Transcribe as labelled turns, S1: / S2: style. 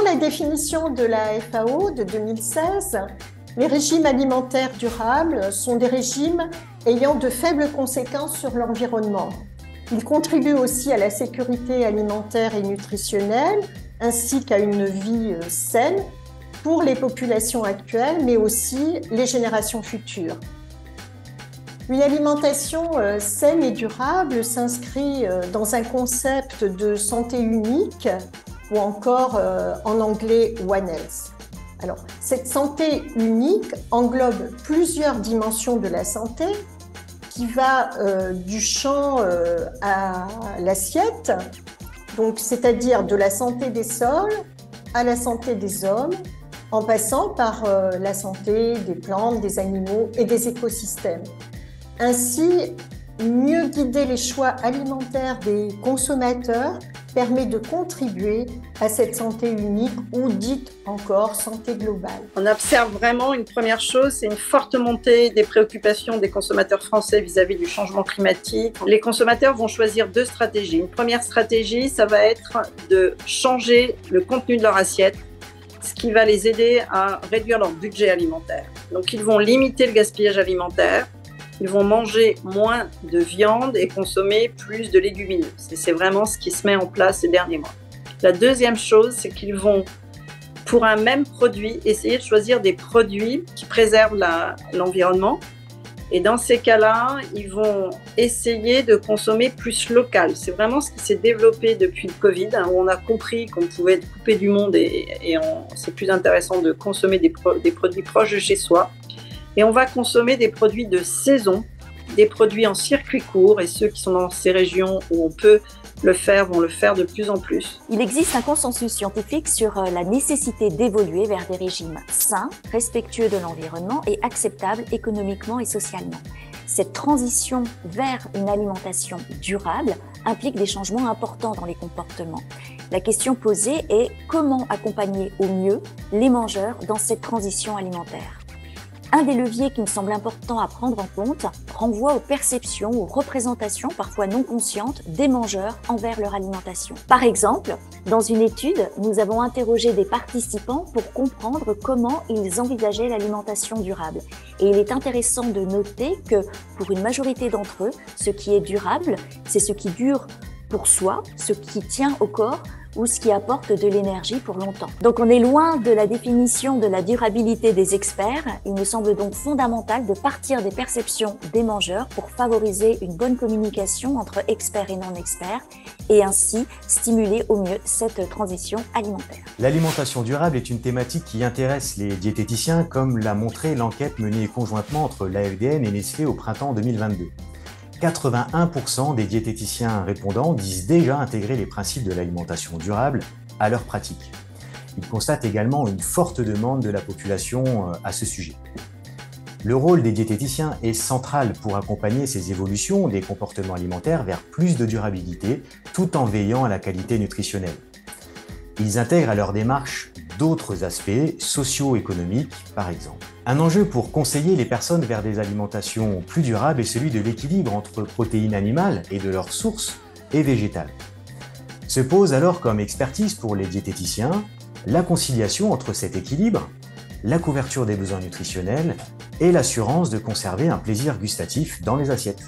S1: la définition de la FAO de 2016, les régimes alimentaires durables sont des régimes ayant de faibles conséquences sur l'environnement. Ils contribuent aussi à la sécurité alimentaire et nutritionnelle, ainsi qu'à une vie saine pour les populations actuelles, mais aussi les générations futures. Une alimentation saine et durable s'inscrit dans un concept de santé unique, ou encore en anglais One Health. Alors, cette santé unique englobe plusieurs dimensions de la santé qui va du champ à l'assiette, donc c'est-à-dire de la santé des sols à la santé des hommes, en passant par la santé des plantes, des animaux et des écosystèmes. Ainsi, mieux guider les choix alimentaires des consommateurs permet de contribuer à cette santé unique ou dite encore santé globale.
S2: On observe vraiment une première chose, c'est une forte montée des préoccupations des consommateurs français vis-à-vis du changement climatique. Les consommateurs vont choisir deux stratégies. Une première stratégie, ça va être de changer le contenu de leur assiette, ce qui va les aider à réduire leur budget alimentaire. Donc ils vont limiter le gaspillage alimentaire. Ils vont manger moins de viande et consommer plus de légumineuses. Et c'est vraiment ce qui se met en place ces derniers mois. La deuxième chose, c'est qu'ils vont, pour un même produit, essayer de choisir des produits qui préservent l'environnement. Et dans ces cas-là, ils vont essayer de consommer plus local. C'est vraiment ce qui s'est développé depuis le Covid, où on a compris qu'on pouvait être coupé du monde et c'est plus intéressant de consommer des produits proches de chez soi. Et on va consommer des produits de saison, des produits en circuit court, et ceux qui sont dans ces régions où on peut le faire vont le faire de plus en plus.
S3: Il existe un consensus scientifique sur la nécessité d'évoluer vers des régimes sains, respectueux de l'environnement et acceptables économiquement et socialement. Cette transition vers une alimentation durable implique des changements importants dans les comportements. La question posée est comment accompagner au mieux les mangeurs dans cette transition alimentaire. Un des leviers qui me semble important à prendre en compte renvoie aux perceptions, aux représentations parfois non conscientes des mangeurs envers leur alimentation. Par exemple, dans une étude, nous avons interrogé des participants pour comprendre comment ils envisageaient l'alimentation durable. Et il est intéressant de noter que pour une majorité d'entre eux, ce qui est durable, c'est ce qui dure pour soi, ce qui tient au corps, ou ce qui apporte de l'énergie pour longtemps. Donc on est loin de la définition de la durabilité des experts. Il me semble donc fondamental de partir des perceptions des mangeurs pour favoriser une bonne communication entre experts et non-experts et ainsi stimuler au mieux cette transition alimentaire.
S4: L'alimentation durable est une thématique qui intéresse les diététiciens, comme l'a montré l'enquête menée conjointement entre l'AFDN et Nestlé au printemps 2022. 81% des diététiciens répondants disent déjà intégrer les principes de l'alimentation durable à leur pratique. Ils constatent également une forte demande de la population à ce sujet. Le rôle des diététiciens est central pour accompagner ces évolutions des comportements alimentaires vers plus de durabilité, tout en veillant à la qualité nutritionnelle. Ils intègrent à leur démarche d'autres aspects socio-économiques, par exemple. Un enjeu pour conseiller les personnes vers des alimentations plus durables est celui de l'équilibre entre protéines animales et de leurs sources et végétales. Se pose alors comme expertise pour les diététiciens la conciliation entre cet équilibre, la couverture des besoins nutritionnels et l'assurance de conserver un plaisir gustatif dans les assiettes.